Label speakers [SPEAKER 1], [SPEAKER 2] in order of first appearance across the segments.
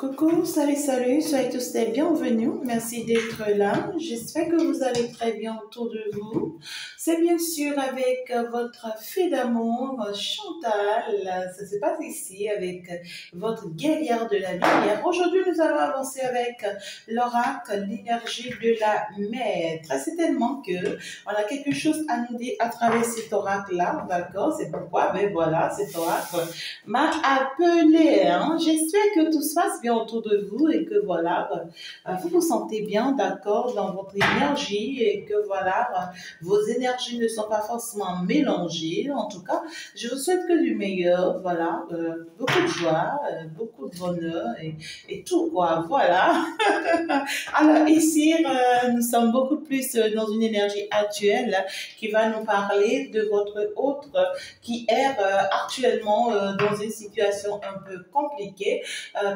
[SPEAKER 1] Coucou, salut, salut, soyez tous les bienvenus. Merci d'être là. J'espère que vous allez très bien autour de vous. C'est bien sûr avec votre fille d'amour, Chantal. Ça se passe ici avec votre guerrière de la lumière. Aujourd'hui, nous allons avancer avec l'oracle, l'énergie de la maître. C'est tellement que on a quelque chose à nous dire à travers cet oracle-là, d'accord? C'est pourquoi, ben voilà, cet oracle m'a appelé. Hein. J'espère que tout se passe bien autour de vous et que voilà, vous vous sentez bien, d'accord, dans votre énergie et que voilà, vos énergies ne sont pas forcément mélangées. En tout cas, je vous souhaite que du meilleur, voilà, beaucoup de joie, beaucoup de bonheur et tout quoi, voilà. Alors ici, nous sommes beaucoup plus dans une énergie actuelle qui va nous parler de votre autre qui est actuellement dans une situation un peu compliquée.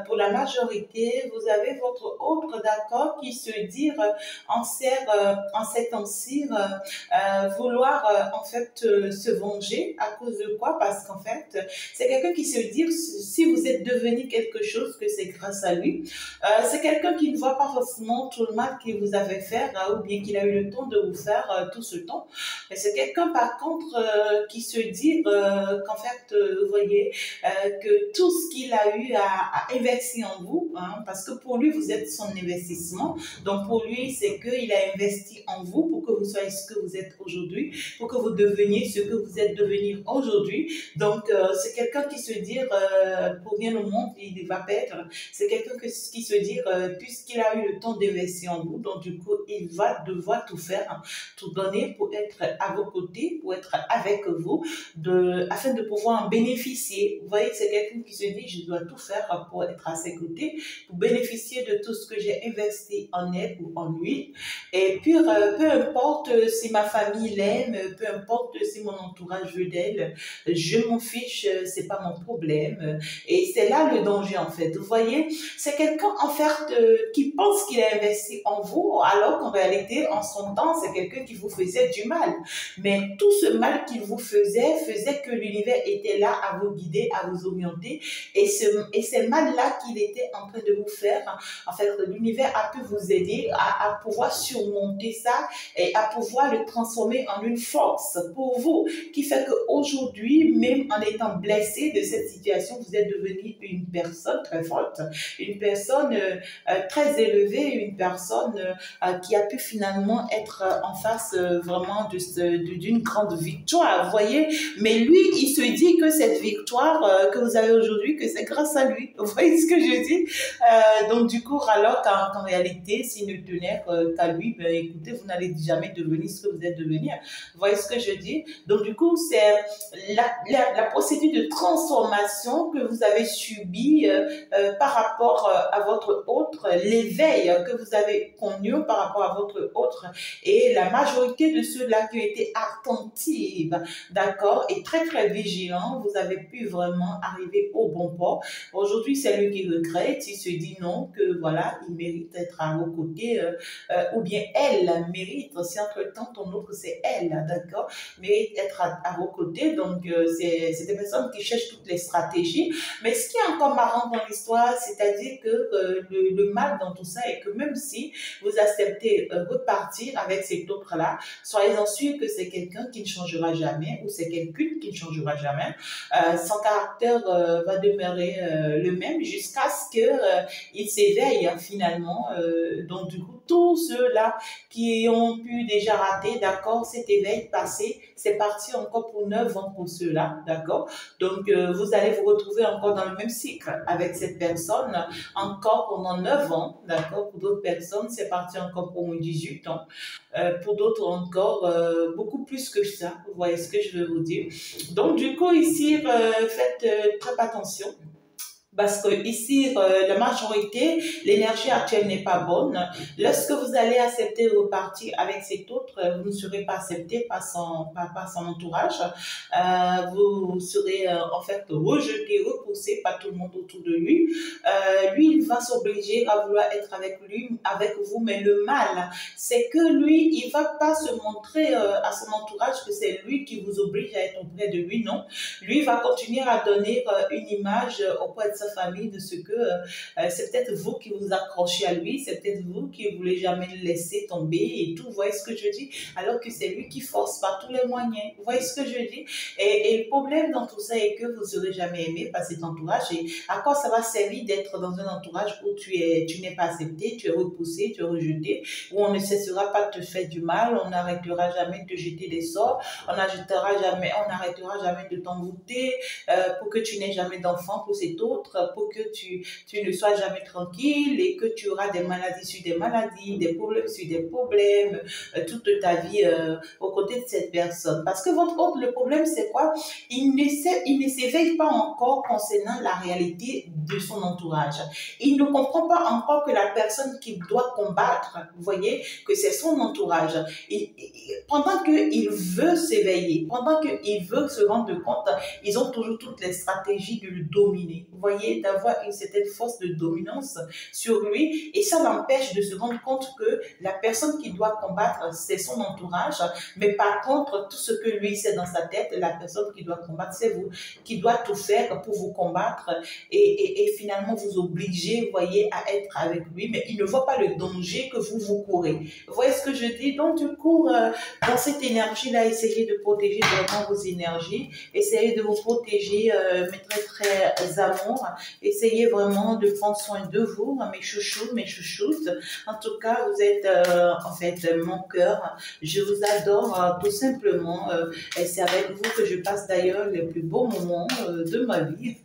[SPEAKER 1] Pour la majorité, vous avez votre autre d'accord qui se dit en ces temps-ci vouloir en fait se venger à cause de quoi? Parce qu'en fait, c'est quelqu'un qui se dit si vous êtes devenu quelque chose que c'est grâce à lui. C'est quelqu'un qui ne voit pas forcément tout le mal qu'il vous avait fait ou bien qu'il a eu le temps de vous faire tout ce temps. Mais c'est quelqu'un par contre qui se dit qu'en fait, vous voyez, que tout ce qu'il a eu à investir en vous, hein, parce que pour lui, vous êtes son investissement. Donc pour lui, c'est qu'il a investi en vous pour que vous soyez ce que vous êtes aujourd'hui, pour que vous deveniez ce que vous êtes devenu aujourd'hui. Donc c'est quelqu'un qui se dit, pour rien au monde, il ne va perdre. C'est quelqu'un qui se dit, puisqu'il a eu le temps d'investir en vous, donc du coup, il va devoir tout faire, hein, tout donner pour être à vos côtés, pour être avec vous, afin de pouvoir en bénéficier. Vous voyez, c'est quelqu'un qui se dit, je dois tout faire pour être à ses côtés, pour bénéficier de tout ce que j'ai investi en elle ou en lui. Et puis, peu importe si ma famille l'aime, peu importe si mon entourage veut d'elle, je m'en fiche, c'est pas mon problème. Et c'est là le danger, en fait. Vous voyez, c'est quelqu'un, en fait, qui pense qu'il a investi en vous, alors qu'en réalité, en son temps, c'est quelqu'un qui vous faisait du mal. Mais tout ce mal qu'il vous faisait que l'univers était là à vous guider, à vous orienter. Et ce mal-là qu'il était en train de vous faire, en fait, l'univers a pu vous aider à pouvoir surmonter ça et à pouvoir le transformer en une force pour vous, qui fait qu'aujourd'hui, même en étant blessé de cette situation, vous êtes devenu une personne très forte, une personne très élevée, une personne qui a pu finalement être en face vraiment d'une grande victoire, vous voyez. Mais lui, il se dit que cette victoire que vous avez aujourd'hui, que c'est grâce à lui. Vous voyez ce que je dis? Donc du coup, alors qu'en réalité, s'il ne tenait qu'à lui, ben, écoutez, vous n'allez jamais devenir ce que vous êtes devenu. Vous voyez ce que je dis? Donc du coup, c'est la procédure de transformation que vous avez subie par rapport à votre autre, l'éveil que vous avez connu par rapport à votre autre, et la majorité de ceux-là qui ont été attentifs, d'accord, et très très vigilants, vous avez pu vraiment arriver au bon port. Aujourd'hui, c'est lui qui regrette, il se dit non, que voilà, il mérite d'être à vos côtés, ou bien elle mérite, si entre-temps ton autre c'est elle, d'accord, mérite d'être à vos côtés. Donc c'est des personnes qui cherchent toutes les stratégies. Mais ce qui est encore marrant dans l'histoire, c'est-à-dire que le mal dans tout ça est que même si vous acceptez repartir avec cet autre-là, soyez-en sûr que c'est quelqu'un qui ne changera jamais, ou c'est quelqu'une qui ne changera jamais. Son caractère va demeurer le même jusqu'à ce qu'il s'éveille, hein, finalement. Donc du coup, tous ceux-là qui ont pu déjà rater, d'accord, cet éveil passé, c'est parti encore pour 9 ans pour ceux-là, d'accord. Donc vous allez vous retrouver encore dans le même cycle avec cette personne, encore pendant 9 ans, d'accord. Pour d'autres personnes, c'est parti encore pour 18 ans. Pour d'autres encore, beaucoup plus que ça. Vous voyez ce que je veux vous dire. Donc, du coup, ici, faites très attention. Parce que ici, la majorité, l'énergie actuelle n'est pas bonne. Lorsque vous allez accepter de repartir avec cet autre, vous ne serez pas accepté par son entourage. Vous serez en fait rejeté, repoussé par tout le monde autour de lui. Lui, va s'obliger à vouloir être avec lui, avec vous, mais le mal, c'est que lui, il va pas se montrer à son entourage que c'est lui qui vous oblige à être auprès de lui, non. Lui va continuer à donner une image auprès de sa famille de ce que c'est peut-être vous qui vous accrochez à lui, c'est peut-être vous qui voulez jamais le laisser tomber et tout, vous voyez ce que je dis, alors que c'est lui qui force par tous les moyens, vous voyez ce que je dis, et le problème dans tout ça est que vous serez jamais aimé par cet entourage, et à quoi ça va servir d'être dans un entourage où tu n'es pas accepté, tu es repoussé, tu es rejeté, où on ne cessera pas de te faire du mal, on n'arrêtera jamais de te jeter des sorts, on n'arrêtera jamais de t'envoûter pour que tu n'aies jamais d'enfant pour cet autre, pour que tu ne sois jamais tranquille et que tu auras des maladies sur des maladies, des problèmes sur des problèmes, toute ta vie aux côtés de cette personne. Parce que votre autre, le problème c'est quoi? Il ne s'éveille pas encore concernant la réalité de son entourage. Il ne comprend pas encore que la personne qu'il doit combattre, vous voyez, que c'est son entourage. Pendant qu'il veut s'éveiller, pendant qu'il veut se rendre compte, ils ont toujours toutes les stratégies de le dominer. Vous voyez, d'avoir une certaine force de dominance sur lui, et ça l'empêche de se rendre compte que la personne qu'il doit combattre, c'est son entourage, mais par contre, tout ce que lui sait dans sa tête, la personne qu'il doit combattre, c'est vous, qui doit tout faire pour vous combattre et finalement vous obliger, vous voyez, à être avec lui, mais il ne voit pas le danger que vous courez. Vous voyez ce que je dis? Donc, du coup, dans cette énergie-là, essayez de protéger vraiment vos énergies, essayez de vous protéger, mes très amours, essayez vraiment de prendre soin de vous, mes chouchous, mes chouchoutes. En tout cas, vous êtes en fait mon cœur, je vous adore tout simplement, et c'est avec vous que je passe d'ailleurs les plus beaux moments de ma vie.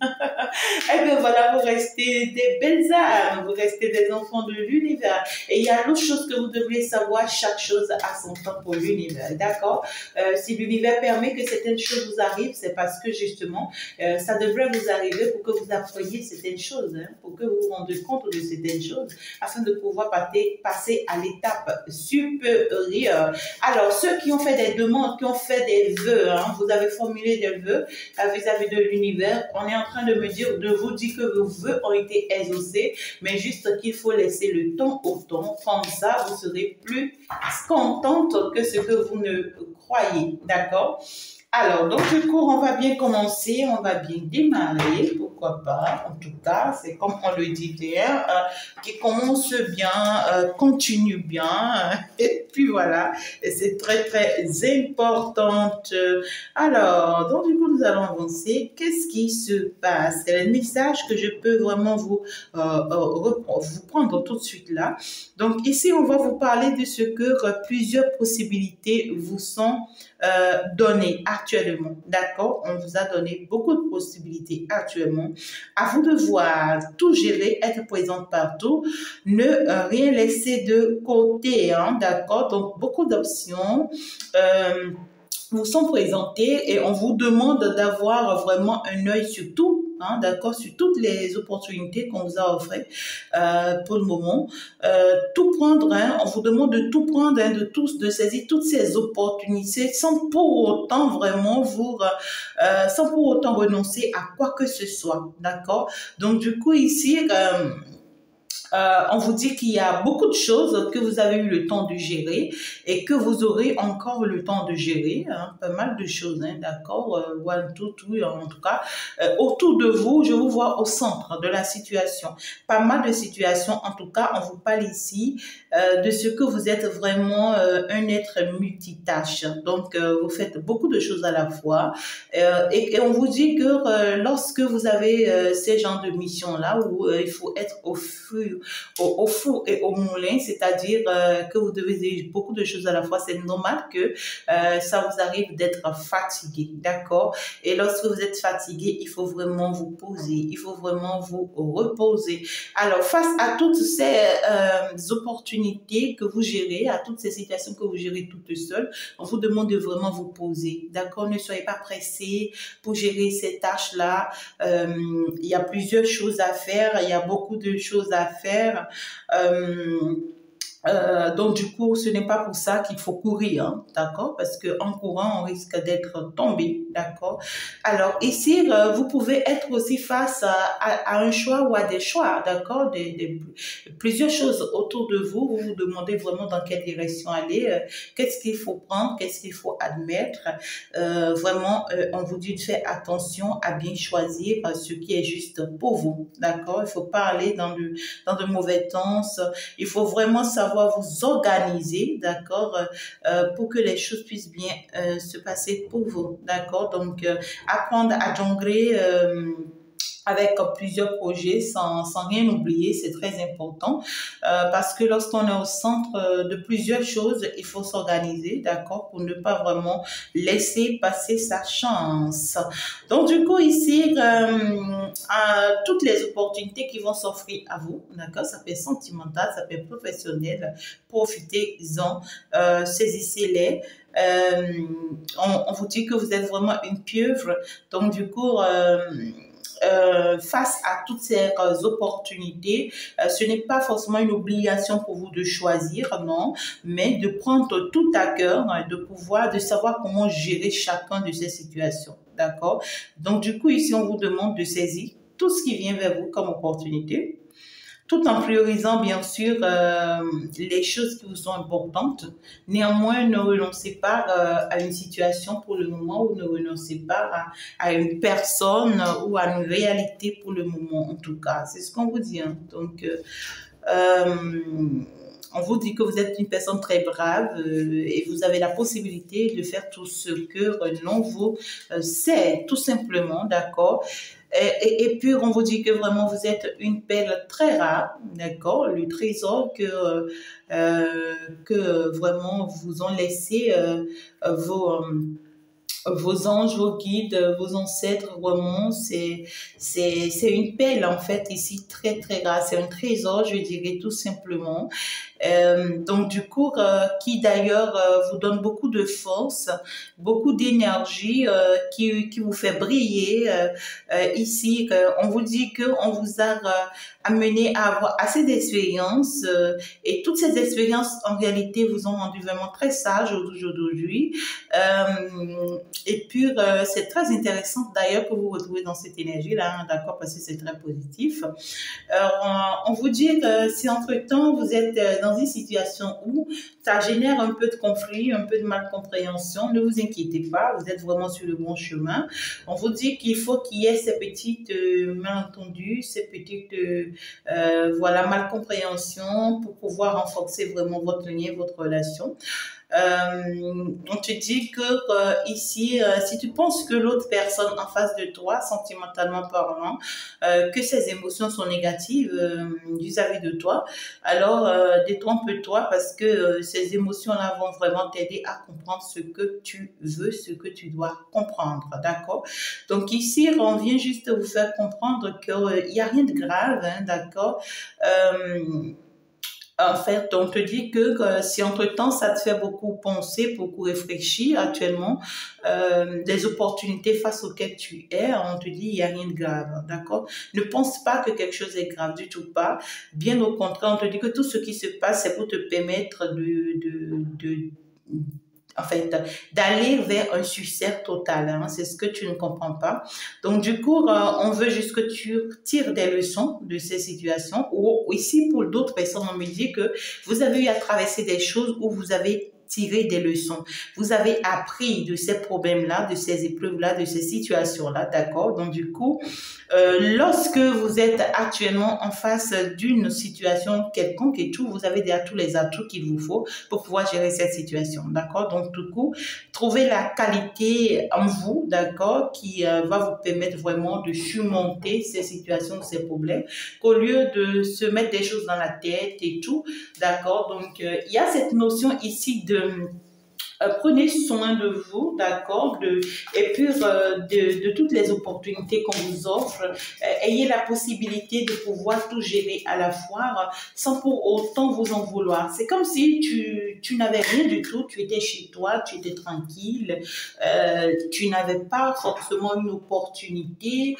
[SPEAKER 1] Et bien voilà, vous restez des belles âmes, vous restez des enfants de l'univers. Et il y a l'autre chose que vous devriez savoir, chaque chose a son temps pour l'univers, d'accord? Si l'univers permet que certaines choses vous arrivent, c'est parce que justement, ça devrait vous arriver pour que vous appreniez certaines choses, hein, pour que vous vous rendiez compte de certaines choses, afin de pouvoir passer à l'étape supérieure. Alors, ceux qui ont fait des demandes, qui ont fait des vœux, hein, vous avez formulé des vœux vis-à-vis de l'univers, on est en train de me dire, de vous dire que vos vœux ont été exaucés, mais juste qu'il faut laisser le temps au temps. Comme ça, vous serez plus contente que ce que vous ne croyez. D'accord? Alors, donc du coup, on va bien commencer, on va bien démarrer, pourquoi pas, en tout cas, c'est comme on le dit hier, qui commence bien, continue bien, et puis voilà, et c'est très important. Alors, donc du coup, nous allons avancer. Qu'est-ce qui se passe? Quel est le message que je peux vraiment vous prendre tout de suite là? Donc ici, on va vous parler de ce que plusieurs possibilités vous sont données actuellement. D'accord? On vous a donné beaucoup de possibilités actuellement. À vous de voir, tout gérer, être présente partout, ne rien laisser de côté. Hein, d'accord? Donc, beaucoup d'options. Vous sont présentées et on vous demande d'avoir vraiment un œil sur tout, hein, d'accord, sur toutes les opportunités qu'on vous a offert pour le moment. Tout prendre, hein, on vous demande de tout prendre, hein, de saisir toutes ces opportunités sans pour autant vraiment sans pour autant renoncer à quoi que ce soit, d'accord. Donc du coup ici, on vous dit qu'il y a beaucoup de choses que vous avez eu le temps de gérer et que vous aurez encore le temps de gérer, hein, pas mal de choses, hein, d'accord, en tout cas, autour de vous, je vous vois au centre de la situation, pas mal de situations, en tout cas, on vous parle ici de ce que vous êtes vraiment un être multitâche, donc vous faites beaucoup de choses à la fois, et on vous dit que lorsque vous avez ces genres de missions-là où il faut être au four et au moulin, c'est-à-dire que vous devez dire beaucoup de choses à la fois. C'est normal que ça vous arrive d'être fatigué, d'accord? Et lorsque vous êtes fatigué, il faut vraiment vous poser, il faut vraiment vous reposer. Alors, face à toutes ces opportunités que vous gérez, à toutes ces situations que vous gérez toutes seules, on vous demande de vraiment vous poser, d'accord? Ne soyez pas pressés pour gérer ces tâches-là. Il y a plusieurs choses à faire, il y a beaucoup de choses à faire. Donc du coup, ce n'est pas pour ça qu'il faut courir, hein, d'accord? Parce que en courant, on risque d'être tombé, d'accord? Alors ici, vous pouvez être aussi face à un choix ou à des choix, d'accord? Plusieurs choses autour de vous. Vous vous demandez vraiment dans quelle direction aller, qu'est-ce qu'il faut prendre, qu'est-ce qu'il faut admettre. Vraiment, on vous dit de faire attention à bien choisir ce qui est juste pour vous, d'accord? Il faut pas aller dans de mauvais temps. Il faut vraiment savoir vous organiser, d'accord, pour que les choses puissent bien se passer pour vous, d'accord. Donc, apprendre à jongler avec plusieurs projets sans rien oublier, c'est très important parce que lorsqu'on est au centre de plusieurs choses, il faut s'organiser, d'accord, pour ne pas vraiment laisser passer sa chance. Donc du coup ici, toutes les opportunités qui vont s'offrir à vous, d'accord, ça peut être sentimental, ça peut être professionnel, profitez-en, saisissez-les. On vous dit que vous êtes vraiment une pieuvre, donc du coup face à toutes ces opportunités, ce n'est pas forcément une obligation pour vous de choisir, non, mais de prendre tout à cœur, de savoir comment gérer chacun de ces situations, d'accord? Donc, du coup, ici, on vous demande de saisir tout ce qui vient vers vous comme opportunité, tout en priorisant bien sûr les choses qui vous sont importantes. Néanmoins, ne renoncez pas à une situation pour le moment ou ne renoncez pas à une personne ou à une réalité pour le moment en tout cas. C'est ce qu'on vous dit, hein. Donc, on vous dit que vous êtes une personne très brave et vous avez la possibilité de faire tout ce que l'on vous sait, tout simplement, d'accord? Et puis, on vous dit que vraiment, vous êtes une perle très rare, d'accord? Le trésor que vraiment vous ont laissé vos anges, vos guides, vos ancêtres, vraiment, c'est une perle, en fait, ici, très, très rare. C'est un trésor, je dirais, tout simplement. Donc, du coup, qui d'ailleurs vous donne beaucoup de force, beaucoup d'énergie, qui vous fait briller. Ici, on vous dit qu'on vous a amené à avoir assez d'expérience et toutes ces expériences, en réalité, vous ont rendu vraiment très sage au jour d'aujourd'hui. Et puis, c'est très intéressant d'ailleurs que vous vous retrouvez dans cette énergie-là, hein, d'accord, parce que c'est très positif. On vous dit que si entre-temps, vous êtes dans une situation où ça génère un peu de conflit, un peu de malcompréhension, ne vous inquiétez pas, vous êtes vraiment sur le bon chemin. On vous dit qu'il faut qu'il y ait ces petites malentendus, ces petites voilà, malcompréhensions pour pouvoir renforcer vraiment votre lien, votre relation. On te dit que ici, si tu penses que l'autre personne en face de toi, sentimentalement parlant, que ses émotions sont négatives vis-à-vis de toi, alors détrompe-toi parce que ces émotions-là vont vraiment t'aider à comprendre ce que tu veux, ce que tu dois comprendre, d'accord? Donc ici, on vient juste vous faire comprendre qu'il n'y a rien de grave, hein, d'accord? En fait, on te dit que si entre-temps, ça te fait beaucoup penser, beaucoup réfléchir actuellement, des opportunités face auxquelles tu es, on te dit il n'y a rien de grave, d'accord? Ne pense pas que quelque chose est grave, du tout pas. Bien au contraire, on te dit que tout ce qui se passe, c'est pour te permettre en fait, d'aller vers un succès total, hein. C'est ce que tu ne comprends pas. Donc, du coup, on veut juste que tu tires des leçons de ces situations. Ou ici, pour d'autres personnes, on me dit que vous avez eu à traverser des choses où vous avez tiré des leçons. Vous avez appris de ces problèmes-là, de ces épreuves-là, de ces situations-là, d'accord? Donc, du coup, lorsque vous êtes actuellement en face d'une situation quelconque et tout, vous avez déjà tous les atouts qu'il vous faut pour pouvoir gérer cette situation, d'accord? Donc, du coup, trouvez la qualité en vous, d'accord, qui va vous permettre vraiment de surmonter ces situations, ces problèmes, qu'au lieu de se mettre des choses dans la tête et tout, d'accord? Donc, il y a cette notion ici prenez soin de vous, d'accord, et puis de toutes les opportunités qu'on vous offre. Ayez la possibilité de pouvoir tout gérer à la fois sans pour autant vous en vouloir. C'est comme si tu n'avais rien du tout, tu étais chez toi, tu étais tranquille, tu n'avais pas forcément une opportunité,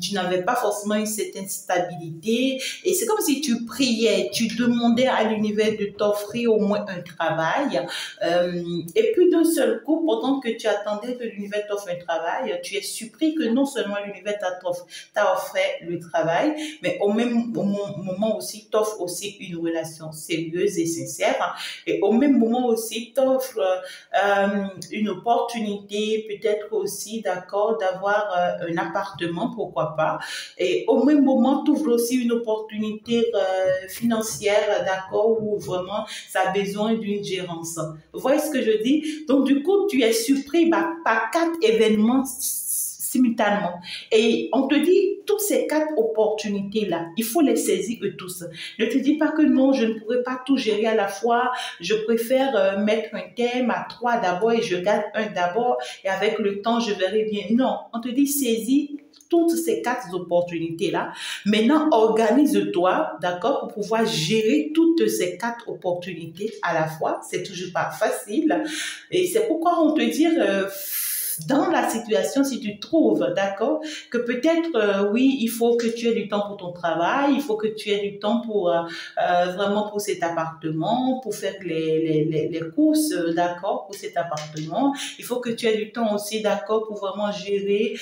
[SPEAKER 1] tu n'avais pas forcément une certaine stabilité, et c'est comme si tu priais, tu demandais à l'univers de t'offrir au moins un travail. Et puis d'un seul coup, pendant que tu attendais que l'univers t'offre un travail, tu es surpris que non seulement l'univers t'a offert le travail, mais au même moment aussi t'offre aussi une relation sérieuse et sincère. Et au même moment aussi t'offre une opportunité, peut-être aussi, d'accord, d'avoir un appartement, pourquoi pas. Et au même moment, t'ouvre aussi une opportunité financière, d'accord, où vraiment ça a besoin d'une gérance. Vous voyez ce que je dis? Donc, du coup, tu es surpris par 4 événements simultanément. Et on te dit, toutes ces 4 opportunités-là, il faut les saisir eux tous. Ne te dis pas que non, je ne pourrais pas tout gérer à la fois. Je préfère mettre un thème à 3 d'abord et je garde un d'abord et avec le temps, je verrai bien. Non, on te dit, saisis toutes ces 4 opportunités-là. Maintenant, organise-toi, d'accord, pour pouvoir gérer toutes ces 4 opportunités à la fois. C'est toujours pas facile. Et c'est pourquoi on te dit, dans la situation, si tu trouves, d'accord, que peut-être, oui, il faut que tu aies du temps pour ton travail, il faut que tu aies du temps pour vraiment pour cet appartement, pour faire les courses, d'accord, pour cet appartement. Il faut que tu aies du temps aussi, d'accord, pour vraiment gérer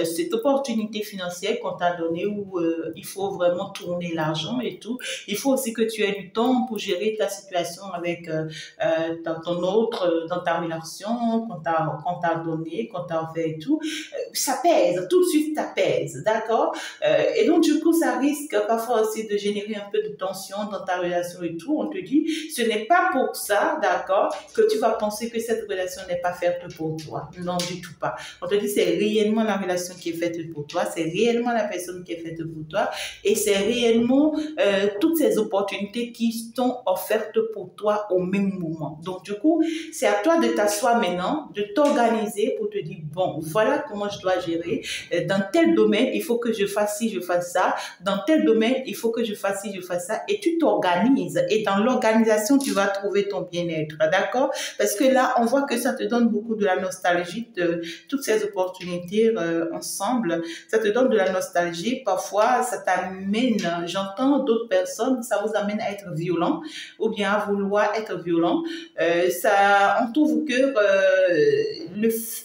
[SPEAKER 1] cette opportunité financière qu'on t'a donnée où il faut vraiment tourner l'argent et tout. Il faut aussi que tu aies du temps pour gérer ta situation avec dans ta relation, qu'on t'a donné, qu'on t'a offert et tout. Ça pèse, tout de suite ça pèse, d'accord? Et donc du coup, ça risque parfois aussi de générer un peu de tension dans ta relation et tout. On te dit, ce n'est pas pour ça, d'accord, que tu vas penser que cette relation n'est pas faite pour toi. Non, du tout pas. On te dit, c'est réellement la relation qui est faite pour toi, c'est réellement la personne qui est faite pour toi, et c'est réellement toutes ces opportunités qui sont offertes pour toi au même moment. Donc du coup, c'est à toi de t'asseoir maintenant, de t'organiser pour te dire, bon, voilà comment je dois gérer. Dans tel domaine, il faut que je fasse ci, je fasse ça. Dans tel domaine, il faut que je fasse ci, je fasse ça. Et tu t'organises. Et dans l'organisation, tu vas trouver ton bien-être. D'accord? Parce que là, on voit que ça te donne beaucoup de la nostalgie de toutes ces opportunités ensemble. Ça te donne de la nostalgie. Parfois, ça t'amène, j'entends d'autres personnes, ça vous amène à être violent ou bien à vouloir être violent. On trouve que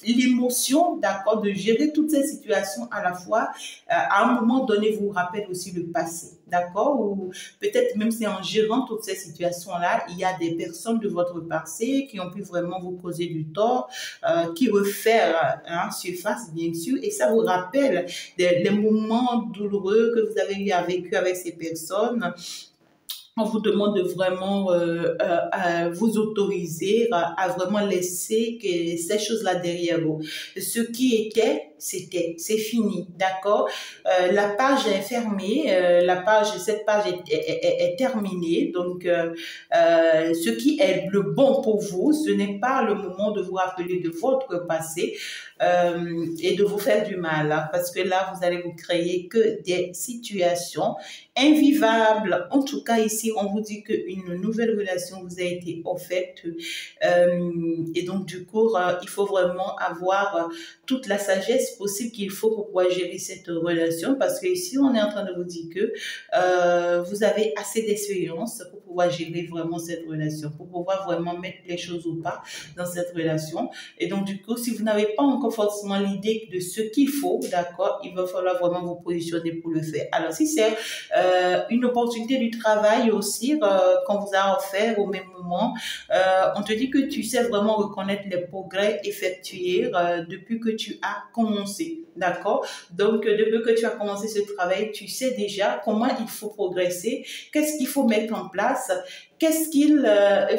[SPEAKER 1] l'émotion, d'accord, de gérer toutes ces situations à la fois, à un moment donné, vous rappelle aussi le passé, d'accord, ou peut-être même c'est en gérant toutes ces situations-là, il y a des personnes de votre passé qui ont pu vraiment vous causer du tort, qui refaire surface, bien sûr, et ça vous rappelle les moments douloureux que vous avez vécu avec ces personnes. On vous demande de vraiment vous autoriser à vraiment laisser que ces choses-là derrière vous. Ce qui était, c'est fini, d'accord? La page est fermée, cette page est terminée. Donc, ce qui est le bon pour vous, ce n'est pas le moment de vous rappeler de votre passé et de vous faire du mal, hein, parce que là, vous allez vous créer que des situations invivable. En tout cas, ici, on vous dit qu'une nouvelle relation vous a été offerte. Et donc, du coup, il faut vraiment avoir toute la sagesse possible qu'il faut pour pouvoir gérer cette relation. Parce que ici, on est en train de vous dire que vous avez assez d'expérience pour pouvoir gérer vraiment cette relation, pour pouvoir vraiment mettre les choses au pas dans cette relation. Et donc, du coup, si vous n'avez pas encore forcément l'idée de ce qu'il faut, d'accord, il va falloir vraiment vous positionner pour le faire. Alors, si c'est une opportunité du travail aussi qu'on vous a offert au même moment, on te dit que tu sais vraiment reconnaître les progrès effectués depuis que tu as commencé, d'accord? Donc, depuis que tu as commencé ce travail, tu sais déjà comment il faut progresser, qu'est-ce qu'il faut mettre en place, qu'est-ce qu'il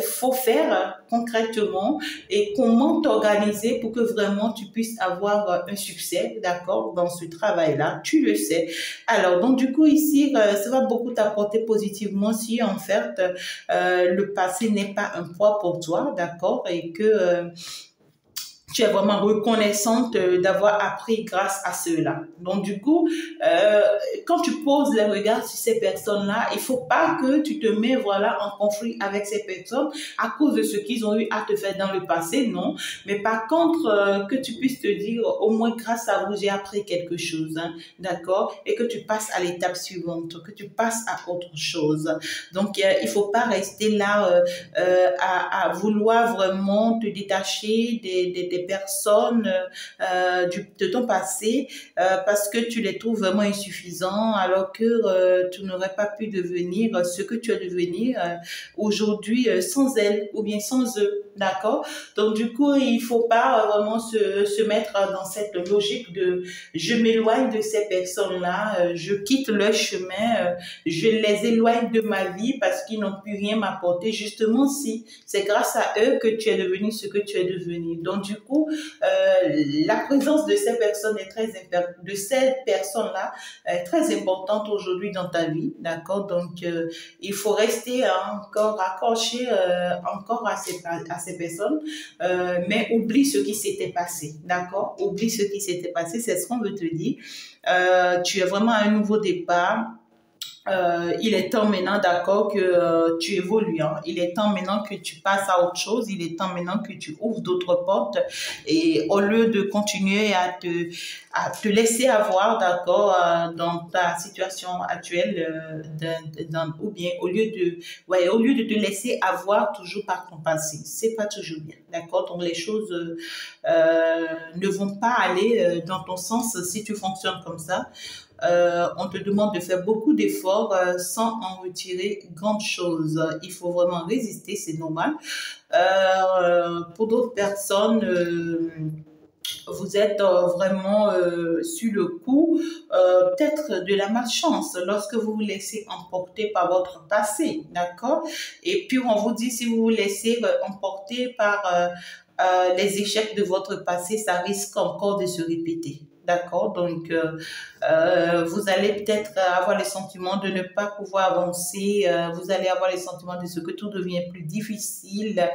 [SPEAKER 1] faut faire concrètement et comment t'organiser pour que vraiment tu puisses avoir un succès, d'accord, dans ce travail-là. Tu le sais. Alors, donc du coup, ici, ça va beaucoup t'apporter positivement si en fait, le passé n'est pas un poids pour toi, d'accord, et que tu es vraiment reconnaissante d'avoir appris grâce à cela. Donc, du coup, euh, quand tu poses les regards sur ces personnes-là, il faut pas que tu te mets, voilà, en conflit avec ces personnes à cause de ce qu'ils ont eu à te faire dans le passé, non. Mais par contre, que tu puisses te dire, au moins grâce à vous, j'ai appris quelque chose, hein, d'accord? Et que tu passes à l'étape suivante, que tu passes à autre chose. Donc, il faut pas rester là à vouloir vraiment te détacher des personnes de ton passé parce que tu les trouves vraiment insuffisants alors que tu n'aurais pas pu devenir ce que tu es devenu aujourd'hui sans elles ou bien sans eux. D'accord? Donc, du coup, il faut pas vraiment se mettre dans cette logique de je m'éloigne de ces personnes-là, je quitte leur chemin, je les éloigne de ma vie parce qu'ils n'ont plus rien m'apporter. Justement, si c'est grâce à eux que tu es devenu ce que tu es devenu. Donc, du coup, la présence de ces personnes est de ces personnes-là est très importante aujourd'hui dans ta vie, d'accord? Donc, il faut rester encore accroché encore à ces personnes, mais oublie ce qui s'était passé, d'accord? Oublie ce qui s'était passé, c'est ce qu'on veut te dire. Tu es vraiment à un nouveau départ. Il est temps maintenant, d'accord, que tu évolues. Hein. Il est temps maintenant que tu passes à autre chose. Il est temps maintenant que tu ouvres d'autres portes. Et au lieu de continuer à te laisser avoir, d'accord, dans ta situation actuelle, ou bien au lieu de te laisser avoir toujours par ton passé. C'est pas toujours bien, d'accord. Donc les choses ne vont pas aller dans ton sens si tu fonctionnes comme ça. On te demande de faire beaucoup d'efforts sans en retirer grande chose. Il faut vraiment résister, c'est normal. Pour d'autres personnes, vous êtes vraiment sur le coup, peut-être de la malchance lorsque vous vous laissez emporter par votre passé, d'accord? Et puis on vous dit si vous vous laissez emporter par les échecs de votre passé, ça risque encore de se répéter. D'accord? Donc, vous allez peut-être avoir le sentiment de ne pas pouvoir avancer. Vous allez avoir le sentiment de ce que tout devient plus difficile.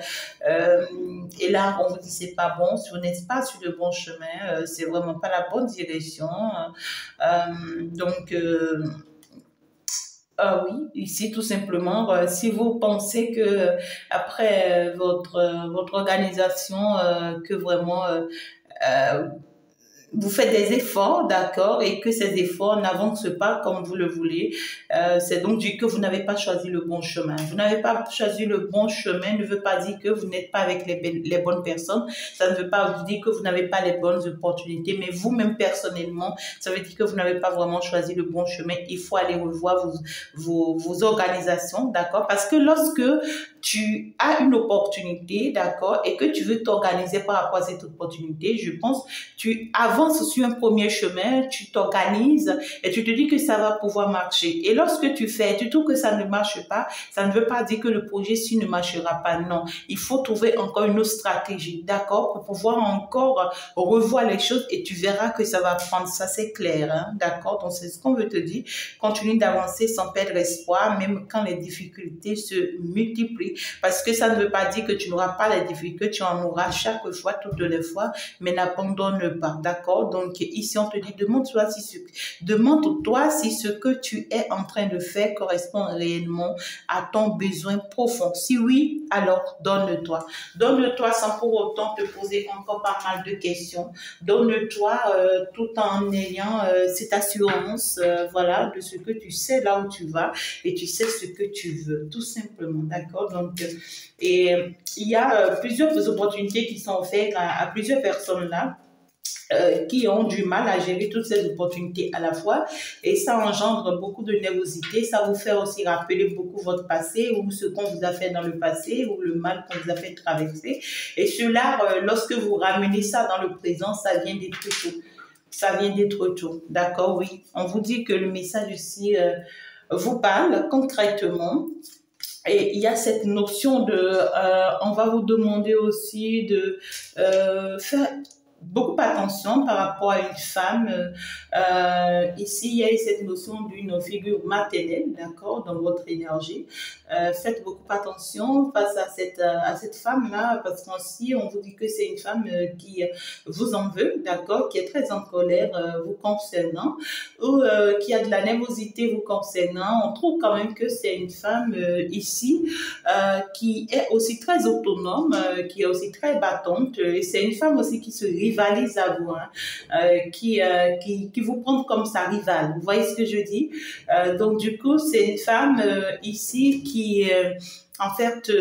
[SPEAKER 1] Et là, on vous dit c'est pas bon. Si vous n'êtes pas sur le bon chemin, c'est vraiment pas la bonne direction. Donc, ah oui, ici tout simplement, si vous pensez que après votre organisation, que vraiment vous faites des efforts, d'accord, et que ces efforts n'avancent pas comme vous le voulez, c'est donc dire que vous n'avez pas choisi le bon chemin. Vous n'avez pas choisi le bon chemin ne veut pas dire que vous n'êtes pas avec les bonnes personnes. Ça ne veut pas dire que vous n'avez pas les bonnes opportunités, mais vous-même personnellement, ça veut dire que vous n'avez pas vraiment choisi le bon chemin. Il faut aller revoir vos organisations, d'accord, parce que lorsque tu as une opportunité, d'accord, et que tu veux t'organiser par rapport à cette opportunité, je pense, tu avances sur un premier chemin, tu t'organises et tu te dis que ça va pouvoir marcher. Et lorsque tu fais, tu trouves que ça ne marche pas, ça ne veut pas dire que le projet-ci ne marchera pas. Non, il faut trouver encore une autre stratégie, d'accord, pour pouvoir encore revoir les choses et tu verras que ça va prendre, ça c'est clair, hein, d'accord. Donc c'est ce qu'on veut te dire. Continue d'avancer sans perdre espoir, même quand les difficultés se multiplient, parce que ça ne veut pas dire que tu n'auras pas les difficultés, tu en auras chaque fois, toutes les fois, mais n'abandonne pas, d'accord. Donc ici on te dit demande-toi si ce que tu es en train de faire correspond réellement à ton besoin profond. Si oui, alors donne-toi. Donne-toi sans pour autant te poser encore pas mal de questions. Donne-toi tout en ayant cette assurance, voilà, de ce que tu sais là où tu vas et tu sais ce que tu veux, tout simplement, d'accord. Donc, et il y a plusieurs opportunités qui sont offertes à plusieurs personnes là. Qui ont du mal à gérer toutes ces opportunités à la fois et ça engendre beaucoup de nervosité, ça vous fait aussi rappeler beaucoup votre passé ou ce qu'on vous a fait dans le passé ou le mal qu'on vous a fait traverser et cela, lorsque vous ramenez ça dans le présent, ça vient d'être tout. Ça vient d'être tout, d'accord, oui. On vous dit que le message ici vous parle concrètement. Et il y a cette notion de, on va vous demander aussi de faire beaucoup attention par rapport à une femme. Ici, il y a cette notion d'une figure maternelle, d'accord, dans votre énergie. Faites beaucoup attention face à cette femme-là, parce qu'ainsi, on vous dit que c'est une femme qui vous en veut, d'accord, qui est très en colère vous concernant, ou qui a de la nervosité vous concernant. On trouve quand même que c'est une femme ici qui est aussi très autonome, qui est aussi très battante, et c'est une femme aussi qui se rivalise à vous, hein, qui vous prend comme sa rivale. Vous voyez ce que je dis? Donc du coup, c'est une femme ici qui en fait,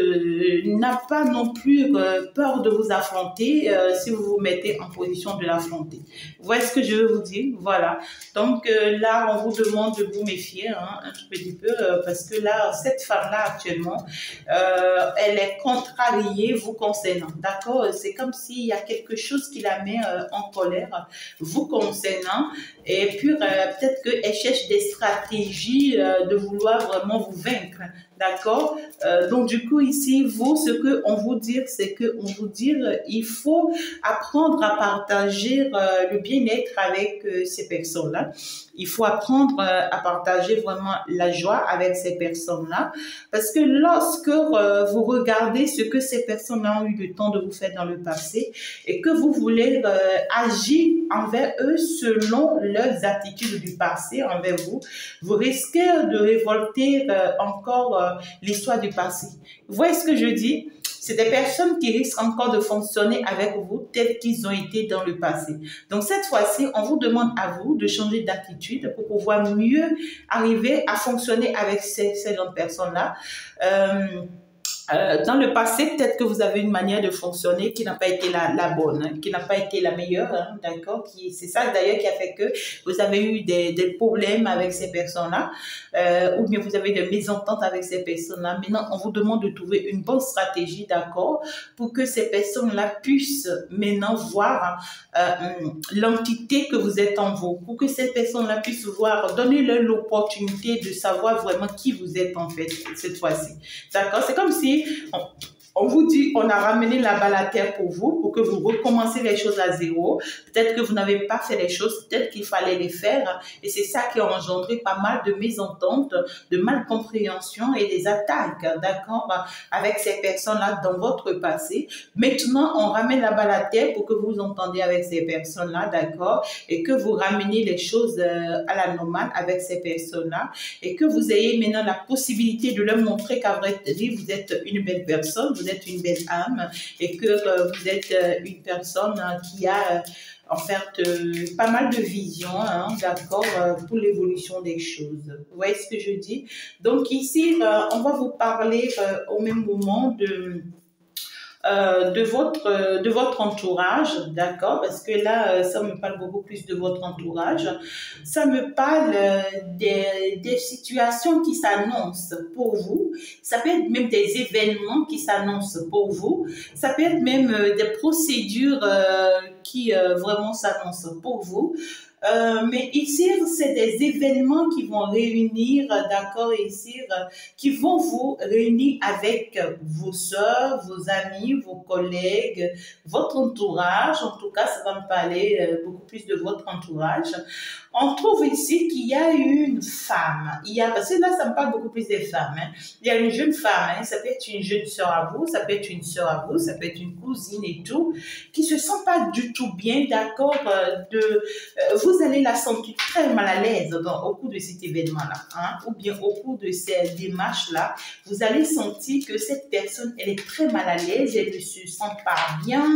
[SPEAKER 1] n'a pas non plus peur de vous affronter si vous vous mettez en position de l'affronter. Vous voyez ce que je veux vous dire? Voilà. Donc là, on vous demande de vous méfier hein, un tout petit peu parce que là, cette femme-là actuellement, elle est contrariée vous concernant. D'accord? C'est comme s'il y a quelque chose qui la met en colère vous concernant et puis peut-être qu'elle cherche des stratégies de vouloir vraiment vous vaincre. D'accord? Donc du coup ici, vous, ce que on vous dit, c'est que on vous dit, il faut apprendre à partager le bien-être avec ces personnes-là. Il faut apprendre à partager vraiment la joie avec ces personnes-là, parce que lorsque vous regardez ce que ces personnes-là ont eu le temps de vous faire dans le passé et que vous voulez agir envers eux selon leurs attitudes du passé envers vous, vous risquez de révolter encore l'histoire du passé. Vous voyez ce que je dis? C'est des personnes qui risquent encore de fonctionner avec vous tels qu'ils ont été dans le passé. Donc cette fois-ci, on vous demande à vous de changer d'attitude pour pouvoir mieux arriver à fonctionner avec ces genres de personnes-là. Dans le passé, peut-être que vous avez une manière de fonctionner qui n'a pas été la bonne, hein, qui n'a pas été la meilleure, hein, d'accord? C'est ça d'ailleurs qui a fait que vous avez eu des problèmes avec ces personnes-là, ou bien vous avez des mésententes avec ces personnes-là. Maintenant, on vous demande de trouver une bonne stratégie, d'accord, pour que ces personnes-là puissent maintenant voir l'entité que vous êtes en vous, pour que ces personnes-là puissent voir, donner-leur l'opportunité de savoir vraiment qui vous êtes en fait cette fois-ci. D'accord? C'est comme si on vous dit, on a ramené la balle à terre pour vous, pour que vous recommencez les choses à zéro. Peut-être que vous n'avez pas fait les choses, peut-être qu'il fallait les faire. Et c'est ça qui a engendré pas mal de mésententes, de malcompréhension et des attaques, d'accord, avec ces personnes-là dans votre passé. Maintenant, on ramène la balle à terre pour que vous entendiez avec ces personnes-là, d'accord, et que vous rameniez les choses à la normale avec ces personnes-là, et que vous ayez maintenant la possibilité de leur montrer qu'à vrai dire, vous êtes une belle personne, vous êtes une belle âme et que vous êtes une personne qui a en fait pas mal de vision, hein, d'accord, pour l'évolution des choses. Vous voyez ce que je dis? Donc ici, on va vous parler au même moment de votre entourage, d'accord, parce que là, ça me parle beaucoup plus de votre entourage. Ça me parle des situations qui s'annoncent pour vous. Ça peut être même des événements qui s'annoncent pour vous. Ça peut être même des procédures qui vraiment s'annoncent pour vous. Mais ici, c'est des événements qui vont réunir, d'accord, ici, qui vont vous réunir avec vos sœurs, vos amis, vos collègues, votre entourage. En tout cas, ça va me parler beaucoup plus de votre entourage. On trouve ici qu'il y a une femme. Parce que là, ça me parle beaucoup plus des femmes. Hein. Il y a une jeune femme, hein, ça peut être une jeune sœur à vous, ça peut être une sœur à vous, ça peut être une cousine et tout, qui se sent pas du tout bien, d'accord, vous allez la sentir très mal à l'aise au cours de cet événement-là, hein, ou bien au cours de ces démarches-là, vous allez sentir que cette personne, elle est très mal à l'aise, elle ne se sent pas bien,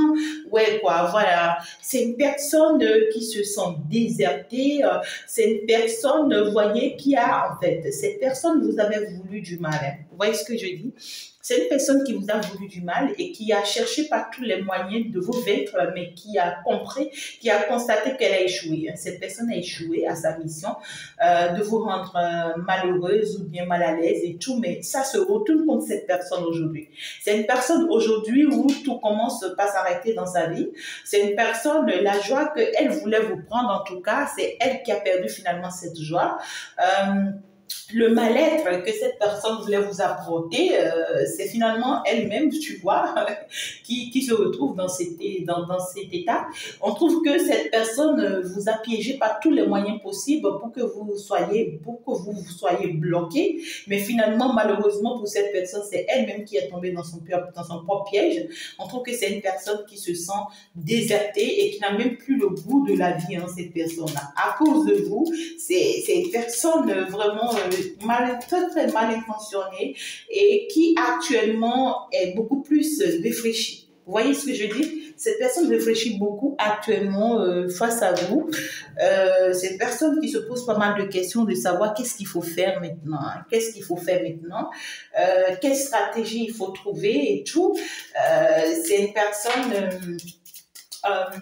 [SPEAKER 1] ouais, quoi, voilà. C'est une personne qui se sent désertée, c'est une personne, vous voyez, qui a, en fait, cette personne vous avez voulu du mal, hein. Vous voyez ce que je dis? C'est une personne qui vous a voulu du mal et qui a cherché par tous les moyens de vous vaincre, mais qui a compris, qui a constaté qu'elle a échoué. Cette personne a échoué à sa mission de vous rendre malheureuse ou bien mal à l'aise et tout, mais ça se retourne contre cette personne aujourd'hui. C'est une personne aujourd'hui où tout commence par s'arrêter dans sa vie. C'est une personne, la joie qu'elle voulait vous prendre, en tout cas, c'est elle qui a perdu finalement cette joie. le mal-être que cette personne voulait vous apporter, c'est finalement elle-même, tu vois, qui se retrouve dans cet état. On trouve que cette personne vous a piégé par tous les moyens possibles pour que vous soyez bloqué. Mais finalement, malheureusement pour cette personne, c'est elle-même qui est tombée dans son propre piège. On trouve que c'est une personne qui se sent désertée et qui n'a même plus le goût de la vie, hein, cette personne-là. À cause de vous, c'est une personne vraiment très mal intentionnée et qui actuellement est beaucoup plus réfléchie. Vous voyez ce que je dis? Cette personne réfléchit beaucoup actuellement face à vous. C'est une personne qui se pose pas mal de questions de savoir qu'est-ce qu'il faut faire maintenant, hein, qu'est-ce qu'il faut faire maintenant, quelle stratégie il faut trouver et tout. C'est une personne...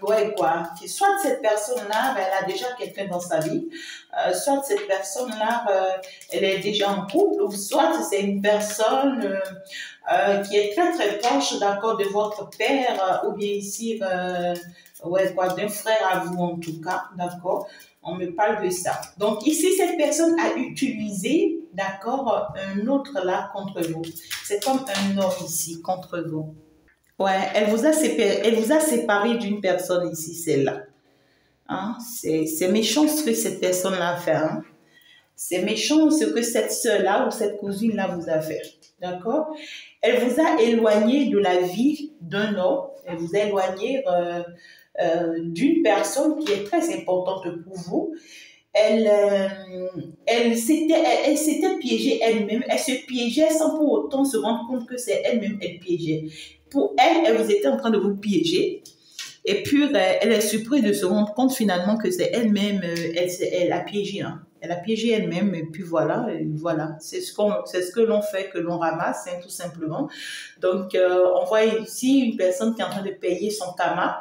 [SPEAKER 1] ouais, quoi. Soit cette personne-là, ben, elle a déjà quelqu'un dans sa vie, soit cette personne-là, elle est déjà en couple, ou soit c'est une personne qui est très très proche, d'accord, de votre père, ou bien ici, ouais, quoi, d'un frère à vous en tout cas, d'accord. On me parle de ça. Donc ici, cette personne a utilisé, d'accord, un autre là contre vous. C'est comme un homme ici contre vous. Ouais, elle vous a séparé d'une personne ici, celle-là. Hein? C'est méchant ce que cette personne-là a fait. Hein? C'est méchant ce que cette sœur-là ou cette cousine-là vous a fait. D'accord? Elle vous a éloigné de la vie d'un homme. Elle vous a éloigné d'une personne qui est très importante pour vous. Elle s'était piégée elle-même. Elle se piégeait sans pour autant se rendre compte que c'est elle-même elle piégeait. Pour elle, elle vous était en train de vous piéger. Et puis, elle est surprise de se rendre compte finalement que c'est elle-même, elle a piégé. Hein. Elle a piégé elle-même. Et puis voilà, c'est ce que l'on fait, que l'on ramasse, hein, tout simplement. Donc, on voit ici une personne qui est en train de payer son karma.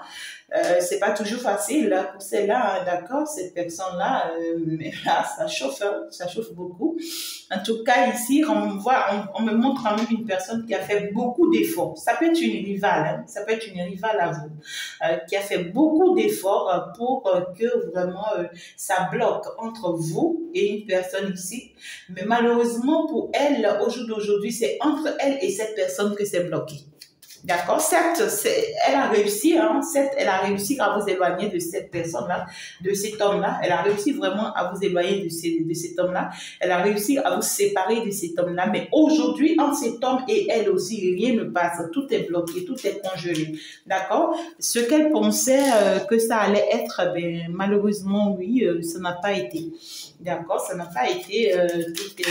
[SPEAKER 1] C'est pas toujours facile là, pour celle-là, hein, d'accord, cette personne-là, mais là, ça chauffe beaucoup. En tout cas, ici, on me montre quand même une personne qui a fait beaucoup d'efforts. Ça peut être une rivale, hein, ça peut être une rivale à vous, qui a fait beaucoup d'efforts pour que vraiment ça bloque entre vous et une personne ici. Mais malheureusement pour elle, au jour d'aujourd'hui, c'est entre elle et cette personne que c'est bloqué. D'accord, certes, elle a réussi, hein, certes, elle a réussi à vous éloigner de cette personne-là, de cet homme-là. Elle a réussi vraiment à vous éloigner de cet homme-là. Elle a réussi à vous séparer de cet homme-là. Mais aujourd'hui, entre cet homme et elle aussi, rien ne passe. Tout est bloqué, tout est congelé. D'accord? Ce qu'elle pensait que ça allait être, ben, malheureusement, oui, ça n'a pas été. D'accord, ça n'a pas été, tout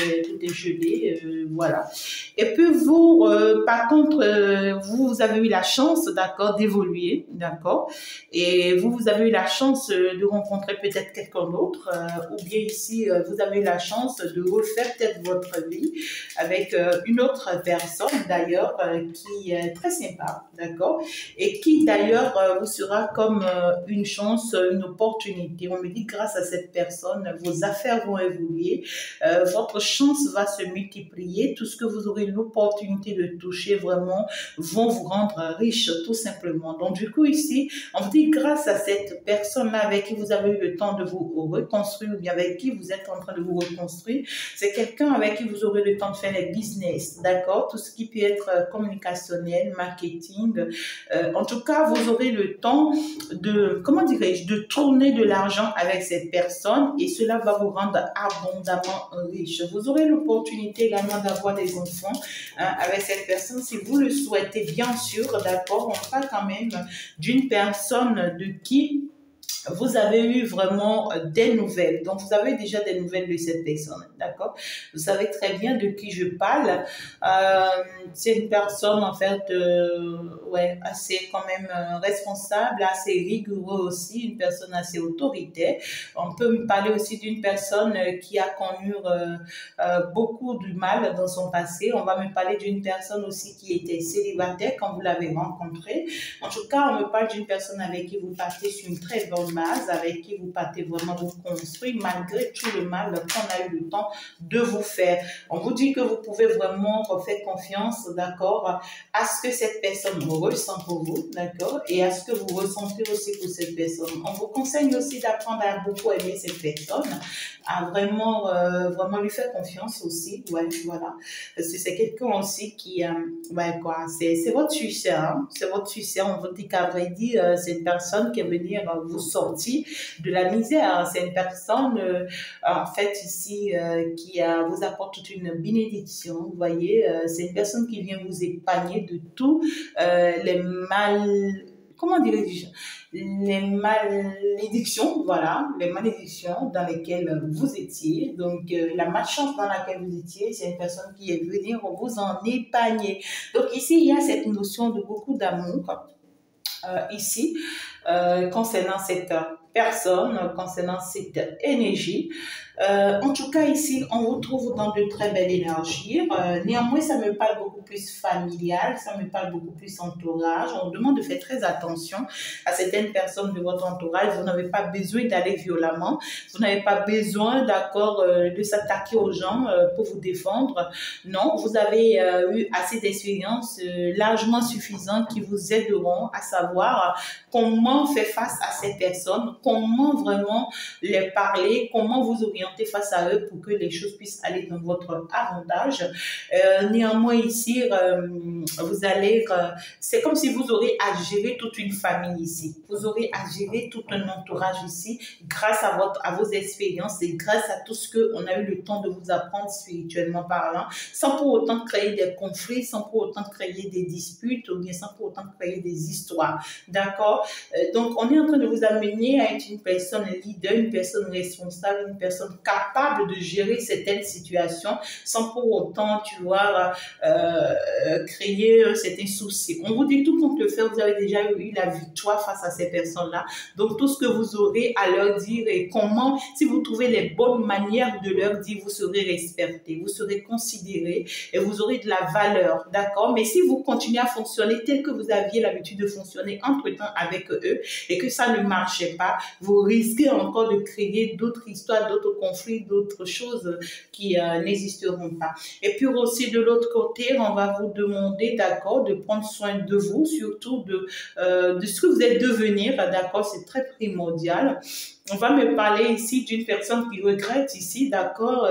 [SPEAKER 1] est gelé, voilà. Et puis vous, par contre, vous avez eu la chance, d'accord, d'évoluer, d'accord, et vous avez eu la chance de rencontrer peut-être quelqu'un d'autre, ou bien ici, vous avez eu la chance de refaire peut-être votre vie avec une autre personne, d'ailleurs, qui est très sympa, d'accord, et qui d'ailleurs vous sera comme une chance, une opportunité. On me dit grâce à cette personne, vos affaires vont évoluer, votre chance va se multiplier, tout ce que vous aurez l'opportunité de toucher vraiment vont vous rendre riche tout simplement. Donc du coup ici, on vous dit grâce à cette personne-là avec qui vous avez eu le temps de vous reconstruire ou bien avec qui vous êtes en train de vous reconstruire, c'est quelqu'un avec qui vous aurez le temps de faire les business, d'accord, tout ce qui peut être communicationnel, marketing, en tout cas vous aurez le temps de, comment dirais-je, de tourner de l'argent avec cette personne et cela va vous rendre abondamment riche. Vous aurez l'opportunité également d'avoir des enfants avec cette personne si vous le souhaitez, bien sûr, d'accord. On parle quand même d'une personne de qui vous avez eu vraiment des nouvelles. Donc, vous avez déjà des nouvelles de cette personne, d'accord? Vous savez très bien de qui je parle. C'est une personne, en fait, ouais, assez quand même responsable, assez rigoureux aussi, une personne assez autoritaire. On peut me parler aussi d'une personne qui a connu beaucoup de mal dans son passé. On va me parler d'une personne aussi qui était célibataire quand vous l'avez rencontrée. En tout cas, on me parle d'une personne avec qui vous partez sur une très bonne base avec qui vous partez vraiment vous construire malgré tout le mal qu'on a eu le temps de vous faire. On vous dit que vous pouvez vraiment faire confiance, d'accord, à ce que cette personne ressent pour vous, d'accord, et à ce que vous ressentez aussi pour cette personne. On vous conseille aussi d'apprendre à beaucoup aimer cette personne, à vraiment, vraiment lui faire confiance aussi, ouais, voilà, parce que c'est quelqu'un aussi qui, ouais, quoi, c'est votre succès, hein? C'est votre succès. On vous dit qu'à vrai dire, c'est une personne qui est venue vous sortir de la misère. C'est une personne, en fait, ici, qui vous apporte toute une bénédiction. Vous voyez, c'est une personne qui vient vous épargner de tout les mal, comment dirais-je, les malédictions, voilà, les malédictions dans lesquelles vous étiez. Donc, la malchance dans laquelle vous étiez, c'est une personne qui est venue vous en épargner. Donc, ici, il y a cette notion de beaucoup d'amour, ici, concernant cette personne, concernant cette énergie. En tout cas, ici, on vous trouve dans de très belles énergies. Néanmoins, ça me parle beaucoup plus familial, ça me parle beaucoup plus entourage. On vous demande de faire très attention à certaines personnes de votre entourage. Vous n'avez pas besoin d'aller violemment. Vous n'avez pas besoin, d'accord, de s'attaquer aux gens pour vous défendre. Non, vous avez eu assez d'expériences largement suffisantes qui vous aideront à savoir comment faire face à ces personnes, comment vraiment les parler, comment vous orienter face à eux pour que les choses puissent aller dans votre avantage. Néanmoins, ici, vous allez, c'est comme si vous aurez à gérer toute une famille ici. Vous aurez à gérer tout un entourage ici grâce à vos expériences et grâce à tout ce qu'on a eu le temps de vous apprendre spirituellement parlant, sans pour autant créer des conflits, sans pour autant créer des disputes ou bien sans pour autant créer des histoires. D'accord? Donc, on est en train de vous amener à être une personne leader, une personne responsable, une personne capable de gérer certaines situations sans pour autant, tu vois, créer certains soucis. On vous dit tout compte le faire, vous avez déjà eu la victoire face à ces personnes-là. Donc, tout ce que vous aurez à leur dire et comment, si vous trouvez les bonnes manières de leur dire, vous serez respecté, vous serez considéré et vous aurez de la valeur, d'accord? Mais si vous continuez à fonctionner tel que vous aviez l'habitude de fonctionner entre-temps avec eux et que ça ne marchait pas, vous risquez encore de créer d'autres histoires, d'autres conflits, d'autres choses qui n'existeront pas. Et puis aussi de l'autre côté, on va vous demander, d'accord, de prendre soin de vous, surtout de ce que vous êtes devenir, d'accord, c'est très primordial. On va me parler ici d'une personne qui regrette ici, d'accord,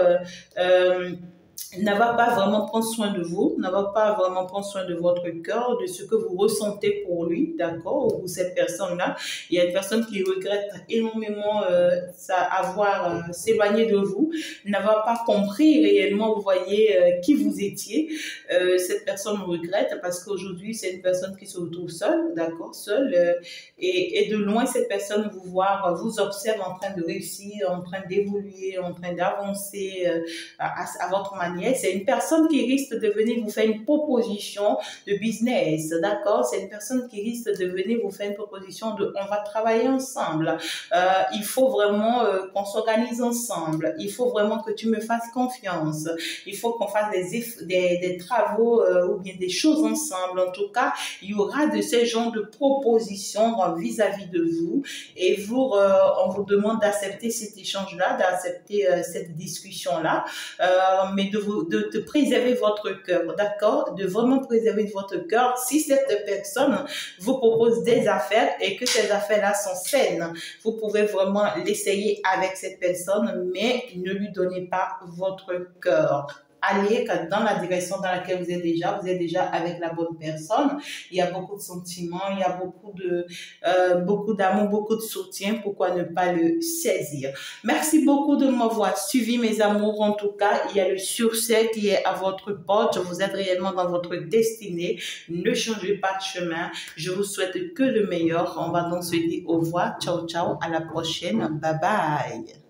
[SPEAKER 1] ne va pas vraiment prendre soin de vous, ne va pas vraiment prendre soin de votre cœur, de ce que vous ressentez pour lui, d'accord, ou pour cette personne-là. Il y a une personne qui regrette énormément avoir s'éloigné de vous, n'a pas compris réellement, vous voyez, qui vous étiez. Cette personne regrette parce qu'aujourd'hui, c'est une personne qui se retrouve seule, d'accord, seule, et de loin, cette personne vous observe en train de réussir, en train d'évoluer, en train d'avancer à votre manière. C'est une personne qui risque de venir vous faire une proposition de business, d'accord? C'est une personne qui risque de venir vous faire une proposition de on va travailler ensemble. Il faut vraiment qu'on s'organise ensemble. Il faut vraiment que tu me fasses confiance. Il faut qu'on fasse des travaux ou bien des choses ensemble. En tout cas, il y aura de ces genres de propositions vis-à-vis de vous et on vous demande d'accepter cet échange-là, d'accepter cette discussion-là, mais de préserver votre cœur, d'accord? De vraiment préserver votre cœur. Si cette personne vous propose des affaires et que ces affaires-là sont saines, vous pouvez vraiment l'essayer avec cette personne, mais ne lui donnez pas votre cœur. Allez dans la direction dans laquelle vous êtes déjà avec la bonne personne. Il y a beaucoup de sentiments, il y a beaucoup d'amour, beaucoup de soutien. Pourquoi ne pas le saisir? Merci beaucoup de m'avoir suivi, mes amours. En tout cas, il y a le succès qui est à votre porte. Vous êtes réellement dans votre destinée. Ne changez pas de chemin. Je vous souhaite que le meilleur. On va donc se dire au revoir. Ciao, ciao. À la prochaine. Bye bye.